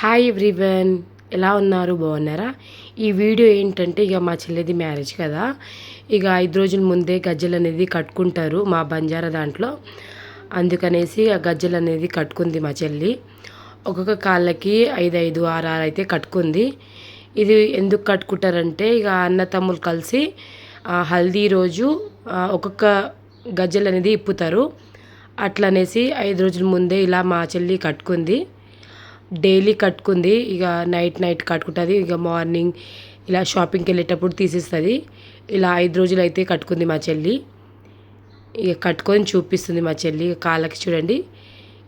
Hi everyone, ఎలా ఉన్నారు? బాగున్నారా? ఈ వీడియో ఏంటంటే ఇక మా చెల్లిది మ్యారేజ్ కదా, ఇక 5 రోజుల ముందే గజ్జలు అనేది కట్టుకుంటారు మా బంజారా దాంట్లో. అందుకనేసి ఆ గజ్జలు అనేది కట్టుకుంది మా చెల్లి. ఒక్కొక్క కాళ్ళకి 5 6 అయితే కట్టుకుంది. ఇది ఎందుకు కట్టుకుంటారంటే ఇక అన్న తమ్ముళ్ళు కలిసి హల్దీ రోజు ఒక్కొక్క గజ్జలు అనేది ఇప్పుతారు. అట్లనేసి 5 రోజుల ముందే ఇలా మా చెల్లి కట్టుకుంది. డైలీ కట్టుకుంది. ఇక నైట్ కట్టుకుంటుంది. ఇక మార్నింగ్ ఇలా షాపింగ్కి వెళ్ళేటప్పుడు తీసిస్తుంది. ఇలా 5 రోజులు అయితే కట్టుకుంది మా చెల్లి. ఇక కట్టుకొని చూపిస్తుంది మా చెల్లి. కాళ్ళకి చూడండి,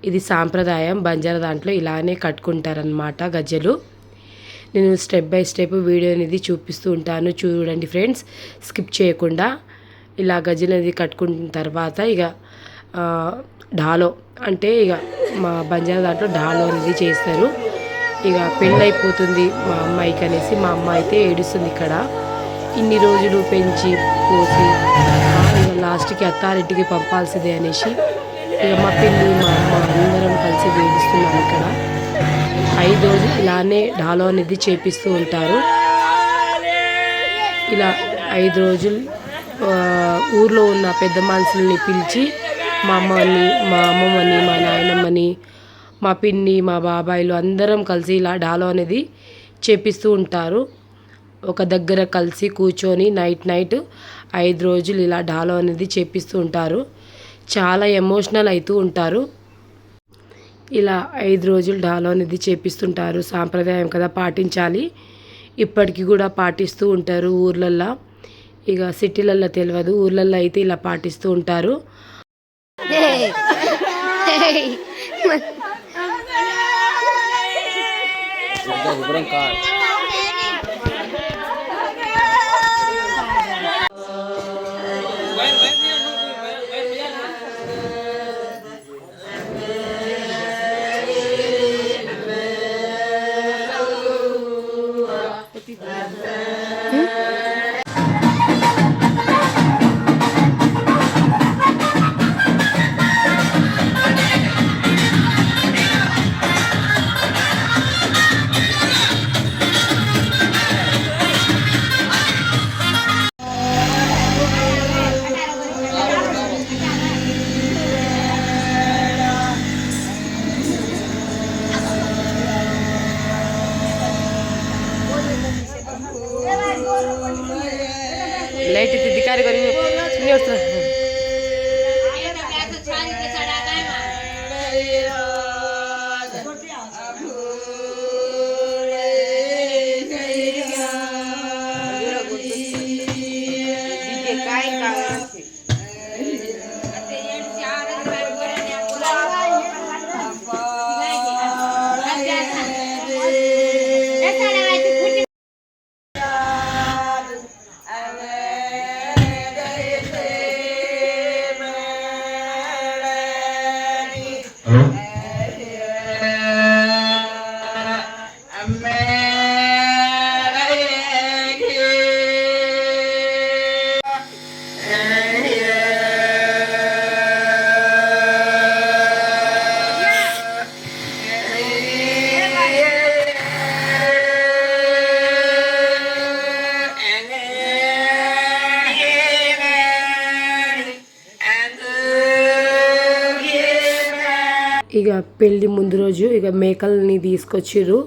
ఇది సాంప్రదాయం బంజారా దాంట్లో ఇలానే కట్టుకుంటారనమాట గజ్జలు. నేను స్టెప్ బై స్టెప్ వీడియో అనేది చూపిస్తూ ఉంటాను, చూడండి ఫ్రెండ్స్, స్కిప్ చేయకుండా. ఇలా గజ్జలు అనేది కట్టుకున్న తర్వాత ఇక ఢాలో అంటే ఇక మా బంజారా దాంట్లో ఢాలో అనేది చేస్తారు. ఇక పెళ్ళైపోతుంది మా అమ్మాయికి అనేసి మా అమ్మ అయితే ఏడుస్తుంది. ఇక్కడ ఇన్ని రోజులు పెంచి పోసి ఇక లాస్ట్కి అత్తారింటికి పంపాల్సిందే అనేసి ఇక మా పెళ్ళి మా అమ్మ అందరం కలిసి వేడిస్తున్నాం. ఇక్కడ 5 రోజులు ఇలానే ఢాలో అనేది చేపిస్తూ ఉంటారు. ఇలా 5 రోజులు ఊర్లో ఉన్న పెద్ద మనుషుల్ని పిలిచి మా అమ్మని, మా అమ్మమ్మని, మా నాయనమ్మని, మా పిన్ని, మా బాబాయిలు అందరం కలిసి ఇలా ఢాలో అనేది చేపిస్తూ ఉంటారు. ఒక దగ్గర కలిసి కూర్చొని నైట్ 5 రోజులు ఇలా ఢాలో అనేది చేపిస్తూ ఉంటారు. చాలా ఎమోషనల్ అవుతూ ఉంటారు. ఇలా 5 రోజులు ఢాలో అనేది చేపిస్తుంటారు. సాంప్రదాయం కదా, పాటించాలి. ఇప్పటికీ కూడా పాటిస్తూ ఉంటారు ఊర్లల్లో. ఇక సిటీలల్లో తెలియదు, ఊర్లల్లో అయితే ఇలా పాటిస్తూ ఉంటారు. లైట్ దిక్కారి కొని చిన్న వస్తున్నా. ఇక పెళ్ళి ముందు రోజు ఇక మేకల్ని తీసుకొచ్చిర్రు.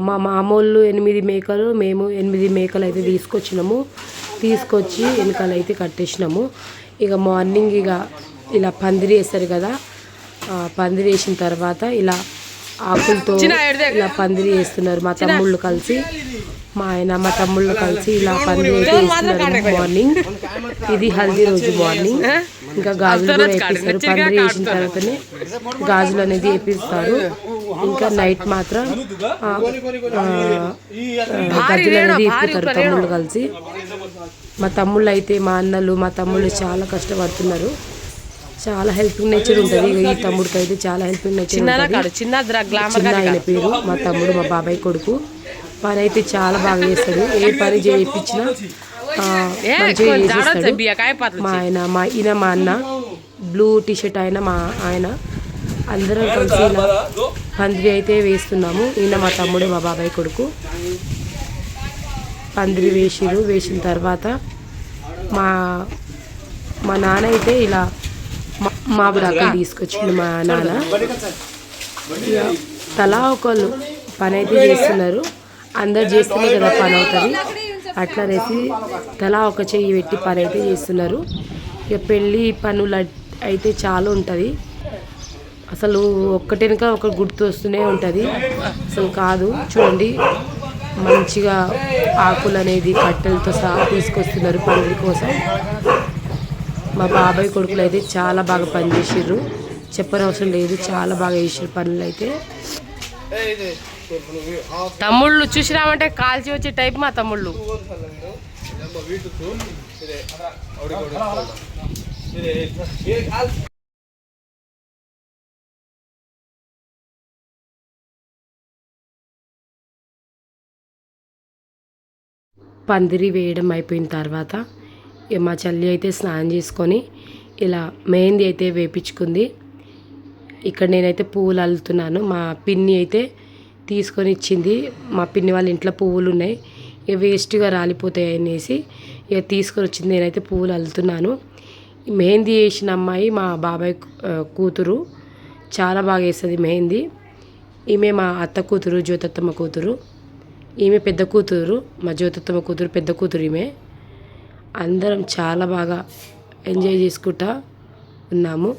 మా మామూలు 8 మేకలు, మేము 8 మేకలు అయితే తీసుకొచ్చి వెనకాల అయితే కట్టేసినాము. ఇక మార్నింగ్ ఇక ఇలా పందిరి వేస్తారు కదా, పందిరి వేసిన తర్వాత ఇలా ఆకులతో ఇలా పందిరి వేస్తున్నారు. మా తమ్ముళ్ళు కలిసి, మా తమ్ముళ్ళు కలిసి ఇలా పందిరి అయితే వేస్తున్నారు మార్నింగ్. ఇది హల్దీ రోజు మార్నింగ్. ఇంకా గాజులు కూడా వేపిస్తారు. పందిరి వేసిన తర్వాతనే గాజులు అనేది వేపిస్తారు. ఇంకా నైట్ మాత్రం గజ్జలు అనేది ఇప్పుతారు తమ్ముళ్ళు కలిసి. మా తమ్ముళ్ళు అయితే, మా అన్నలు, మా తమ్ముళ్ళు చాలా కష్టపడుతున్నారు. చాలా హెల్పింగ్ నేచర్ ఉంటుంది. ఈ తమ్ముడికి అయితే చాలా హెల్పింగ్ నేచర్ ఉంటుంది. చిన్న ఆయన పేరు మా తమ్ముడు, మా బాబాయ్ కొడుకు. పని అయితే చాలా బాగా చేస్తాడు. ఏ పని చేయించినా మంచిగా చేసేస్తాడు. మా అన్న బ్లూ టీషర్ట్ ఆయన, మా ఆయన అందరం కలిసి ఇలా పందిరి అయితే వేస్తున్నాము. ఈయన మా తమ్ముడు, మా బాబాయ్ కొడుకు. పందిరి వేసిన తర్వాత మా నాన్న అయితే ఇలా మామిడాకులు తీసుకొచ్చిండు. మా నాన్న ఇక తలా ఒకళ్ళు పని అయితే చేస్తున్నారు. అందరు చేస్తేనే కదా పని అవుతుంది. అట్లా వేసి తలా ఒక చెయ్యి పెట్టి పని అయితే చేస్తున్నారు. ఇక పెళ్ళి పనులు అయితే చాలా ఉంటుంది. అసలు ఒక్కటెనక ఒకటి గుర్తు వస్తూనే ఉంటుంది. అసలు కాదు చూడండి, మంచిగా ఆకులు అనేది కట్టెలతో సహా తీసుకొస్తున్నారు పందిరి కోసం. మా బాబాయ్ కొడుకులు అయితే చాలా బాగా పనిచేసారు, చెప్పనవసరం లేదు. చాలా బాగా చేసారు పనులు అయితే. తమ్ముళ్ళు చూసిరామంటే కాల్చి వచ్చే టైప్ మా తమ్ముళ్ళు. పందిరి వేయడం అయిపోయిన తర్వాత మా చెల్లి అయితే స్నానం చేసుకొని ఇలా మెహందీ అయితే వేపించుకుంది. ఇక్కడ నేనైతే పువ్వులు అల్లుతున్నాను. మా పిన్ని అయితే తీసుకొని ఇచ్చింది. మా పిన్ని వాళ్ళ ఇంట్లో పువ్వులు ఉన్నాయి, ఇక వేస్ట్గా రాలిపోతాయి అనేసి ఇక తీసుకొని వచ్చింది. నేనైతే పువ్వులు అల్లుతున్నాను. మెహందీ వేసిన అమ్మాయి మా బాబాయ్ కూతురు, చాలా బాగా వేస్తుంది మెహందీ. ఈమె మా అత్త కూతురు, జ్యోతత్తమ్మ కూతురు. ఈమె పెద్ద కూతురు, మా జ్యోతత్తమ్మ కూతురు పెద్ద కూతురు ఈమె. అందరం చాలా బాగా ఎంజాయ్ చేసుకుంటా ఉన్నాము.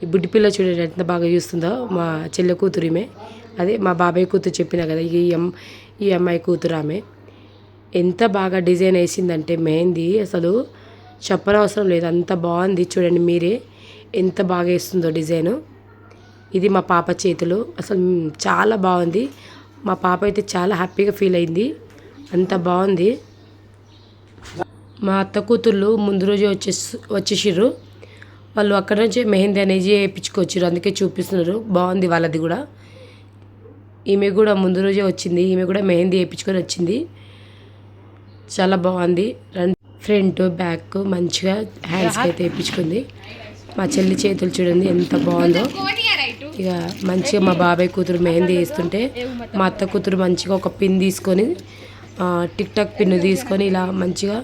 ఈ బుడ్డి పిల్ల చూడండి ఎంత బాగా చూస్తుందో, మా చెల్లె కూతురు ఈమె. అదే మా బాబాయ్ కూతురు చెప్పినా కదా, ఈ అమ్మాయి కూతురు ఆమె. ఎంత బాగా డిజైన్ వేసిందంటే మెహందీ అసలు చెప్పనవసరం లేదు, అంత బాగుంది. చూడండి మీరే ఎంత బాగా వేస్తుందో డిజైను. ఇది మా పాప చేతులు, అసలు చాలా బాగుంది. మా పాప అయితే చాలా హ్యాపీగా ఫీల్ అయింది, అంత బాగుంది. మా అత్త కూతుర్లు ముందు రోజే వచ్చేసిర్రు. వాళ్ళు అక్కడ నుంచే మెహందీ అనేది వేయించుకొచ్చారు, అందుకే చూపిస్తున్నారు. బాగుంది వాళ్ళది కూడా. ఈమె కూడా ముందు రోజే వచ్చింది, ఈమె కూడా మెహందీ వేయించుకొని వచ్చింది. చాలా బాగుంది. ఫ్రంట్ బ్యాక్ మంచిగా హ్యాండ్స్కి అయితే వేయించుకుంది. మా చెల్లి చేతులు చూడండి ఎంత బాగుందో. ఇక మంచిగా మా బాబాయ్ కూతురు మెహందీ వేస్తుంటే మా అత్త కూతురు మంచిగా ఒక పిన్ తీసుకొని టిక్ టాక్ పిన్ తీసుకొని ఇలా మంచిగా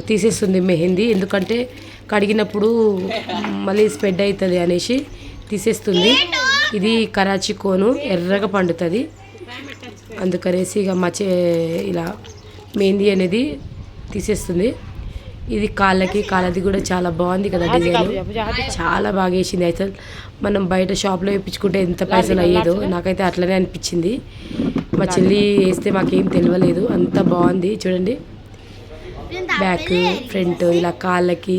తీసేస్తుంది మెహందీ. ఎందుకంటే కడిగినప్పుడు మళ్ళీ స్ప్రెడ్ అవుతుంది అనేసి తీసేస్తుంది. ఇది కరాచీ కోను, ఎర్రగా పండుతుంది, అందుకనేసి ఇక ఇలా మెహందీ అనేది తీసేస్తుంది. ఇది కాళ్ళది కూడా చాలా బాగుంది కదా డిజైన్, చాలా బాగా వేసింది. అయితే మనం బయట షాప్లో వేయించుకుంటే ఎంత పైసలు అయ్యేదో నాకైతే అట్లనే అనిపించింది. మా చెల్లి వేస్తే మాకేం తెలియలేదు, అంత బాగుంది. చూడండి బ్యాక్ ఫ్రంట్ ఇలా కాళ్ళకి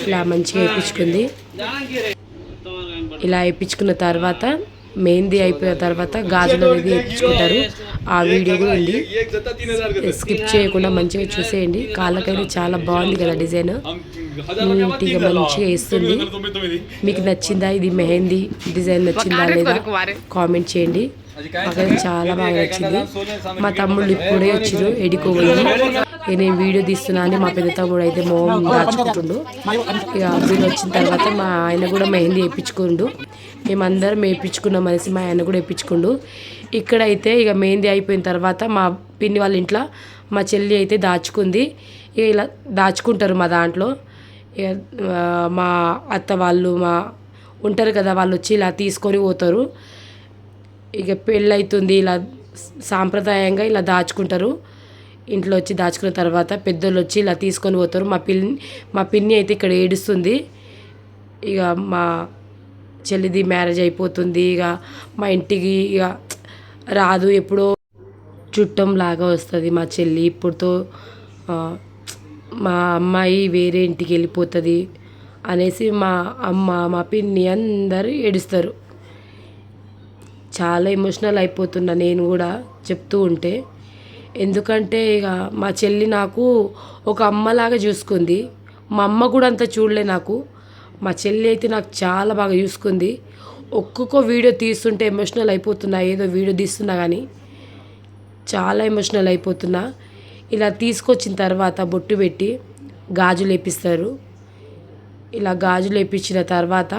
ఇలా మంచిగా వేయించుకుంది. ఇలా వేయించుకున్న తర్వాత మెహందీ అయిపోయిన తర్వాత గాజులు అనేది వేయించుకుంటారు. ఆ వీడియో కూడా ఉంది, స్కిప్ చేయకుండా మంచిగా చూసేయండి. కాళ్ళకైతే చాలా బాగుంది కదా డిజైన్, నీట్గా మంచిగా వేస్తుంది. మీకు నచ్చిందా ఇది మెహందీ డిజైన్, నచ్చిందా లేదా కామెంట్ చేయండి. మాకైతే చాలా బాగా నచ్చింది. మా తమ్ముళ్ళు ఇప్పుడే వచ్చారు ఎడికోబోయి. నేను వీడియో తీస్తున్నా అని మా పెద్ద తమ్ముడు అయితే మోహం దాచుకుంటుండు. ఇక వీళ్ళు వచ్చిన తర్వాత మా ఆయన కూడా మెహందీ వేయించుకుండు. మేమందరం వేయించుకున్నాం అనేసి మా ఆయన కూడా వేయించుకుండు. ఇక్కడైతే ఇక మెహందీ అయిపోయిన తర్వాత మా పిన్ని వాళ్ళ ఇంట్లో మా చెల్లి అయితే దాచుకుంది. ఇక ఇలా దాచుకుంటారు మా దాంట్లో. ఇక మా అత్త వాళ్ళు ఉంటారు కదా, వాళ్ళు వచ్చి ఇలా తీసుకొని పోతారు. ఇక పెళ్ళి అవుతుంది, ఇలా సాంప్రదాయంగా ఇలా దాచుకుంటారు. ఇంట్లో వచ్చి దాచుకున్న తర్వాత పెద్దోళ్ళు వచ్చి ఇలా తీసుకొని పోతారు. మా పిన్ని అయితే ఇక్కడ ఏడుస్తుంది. ఇక మా చెల్లిది మ్యారేజ్ అయిపోతుంది, ఇక మా ఇంటికి ఇక రాదు, ఎప్పుడో చుట్టం లాగా వస్తుంది మా చెల్లి. ఇప్పుడుతో మా అమ్మాయి వేరే ఇంటికి వెళ్ళిపోతుంది అనేసి మా అమ్మ, మా పిన్ని అందరూ ఏడుస్తారు. చాలా ఎమోషనల్ అయిపోతున్నా నేను కూడా చెప్తూ ఉంటే. ఎందుకంటే ఇక మా చెల్లి నాకు ఒక అమ్మలాగా చూసుకుంది. మా అమ్మ కూడా అంత చూడలే నాకు, మా చెల్లి అయితే నాకు చాలా బాగా చూసుకుంది. ఒక్కొక్క వీడియో తీస్తుంటే ఎమోషనల్ అయిపోతున్నా, ఏదో వీడియో తీస్తున్నా కానీ చాలా ఎమోషనల్ అయిపోతున్నా. ఇలా తీసుకొచ్చిన తర్వాత బొట్టు పెట్టి గాజులు వేపిస్తారు. ఇలా గాజులు వేయించిన తర్వాత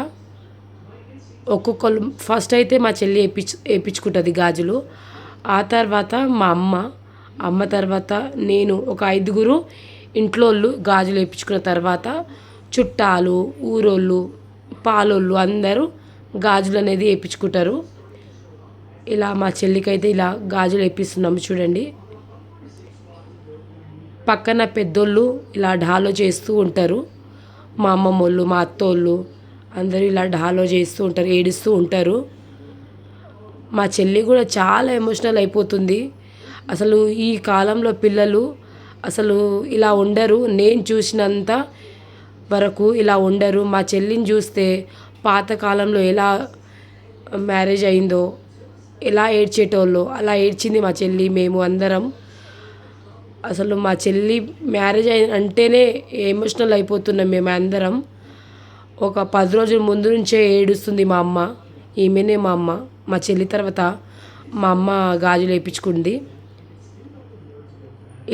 ఒక్కొక్కరు ఫస్ట్ అయితే మా చెల్లి వేయించుకుంటుంది గాజులు. ఆ తర్వాత మా అమ్మ తర్వాత నేను, ఒక 5గురు ఇంట్లోళ్ళు గాజులు వేయించుకున్న తర్వాత చుట్టాలు, ఊరోళ్ళు, పాలోళ్ళు అందరూ గాజులు అనేది వేయించుకుంటారు. ఇలా మా చెల్లికైతే ఇలా గాజులు వేపిస్తున్నాము చూడండి. పక్కన పెద్దోళ్ళు ఇలా ఢాలో చేస్తూ ఉంటారు. మా అమ్మమ్మోళ్ళు, మా అత్తోళ్ళు అందరూ ఇలా ఢాలో చేస్తూ ఉంటారు, ఏడుస్తూ ఉంటారు. మా చెల్లి కూడా చాలా ఎమోషనల్ అయిపోతుంది. అసలు ఈ కాలంలో పిల్లలు అసలు ఇలా ఉండరు. నేను చూసినంత వరకు ఇలా ఉండరు. మా చెల్లిని చూస్తే పాతకాలంలో ఎలా మ్యారేజ్ అయిందో, ఎలా ఏడ్చేటోళ్ళో అలా ఏడ్చింది మా చెల్లి. మేము అందరం అసలు మా చెల్లి మ్యారేజ్ అంటేనే ఎమోషనల్ అయిపోతున్నాం మేము అందరం. ఒక 10 రోజుల ముందు నుంచే ఏడుస్తుంది మా అమ్మ. ఈమెనే మా అమ్మ. మా చెల్లి తర్వాత మా అమ్మ గాజులు వేయించుకుంది.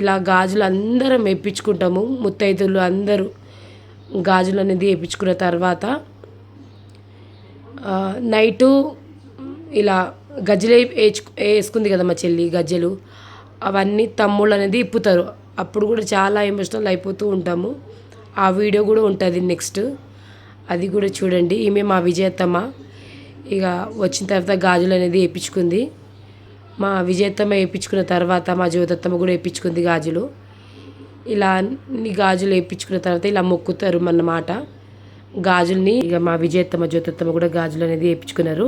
ఇలా గాజులు అందరం వేయించుకుంటాము. ముత్తైదులు అందరూ గాజులు అనేది వేయించుకున్న తర్వాత నైటు ఇలా గజ్జలు వేసుకుంది కదా మా చెల్లి, గజ్జలు అవన్నీ తమ్ముళ్ళు అనేది ఇప్పుతారు. అప్పుడు కూడా చాలా ఎమోషనల్ అయిపోతూ ఉంటాము. ఆ వీడియో కూడా ఉంటుంది నెక్స్ట్, అది కూడా చూడండి. ఈమె మా విజయత్తమ్మ. ఇక వచ్చిన తర్వాత గాజులు అనేది వేయించుకుంది. మా విజయత్తమ్మ వేయించుకున్న తర్వాత మా జ్యోతత్తమ్మ కూడా వేయించుకుంది గాజులు. ఇలా అన్ని గాజులు వేయించుకున్న తర్వాత ఇలా మొక్కుతారు అన్నమాట గాజుల్ని. ఇక మా విజయత్తమ్మ, జ్యోతత్తమ్మ కూడా గాజులు అనేది వేయించుకున్నారు.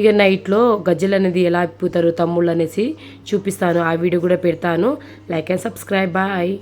ఇక నైట్లో గజ్జలు అనేది ఎలా ఇప్పుతారు తమ్ముళ్ళు అనేసి చూపిస్తాను. ఆ వీడియో కూడా పెడతాను. Like and subscribe. బాయ్.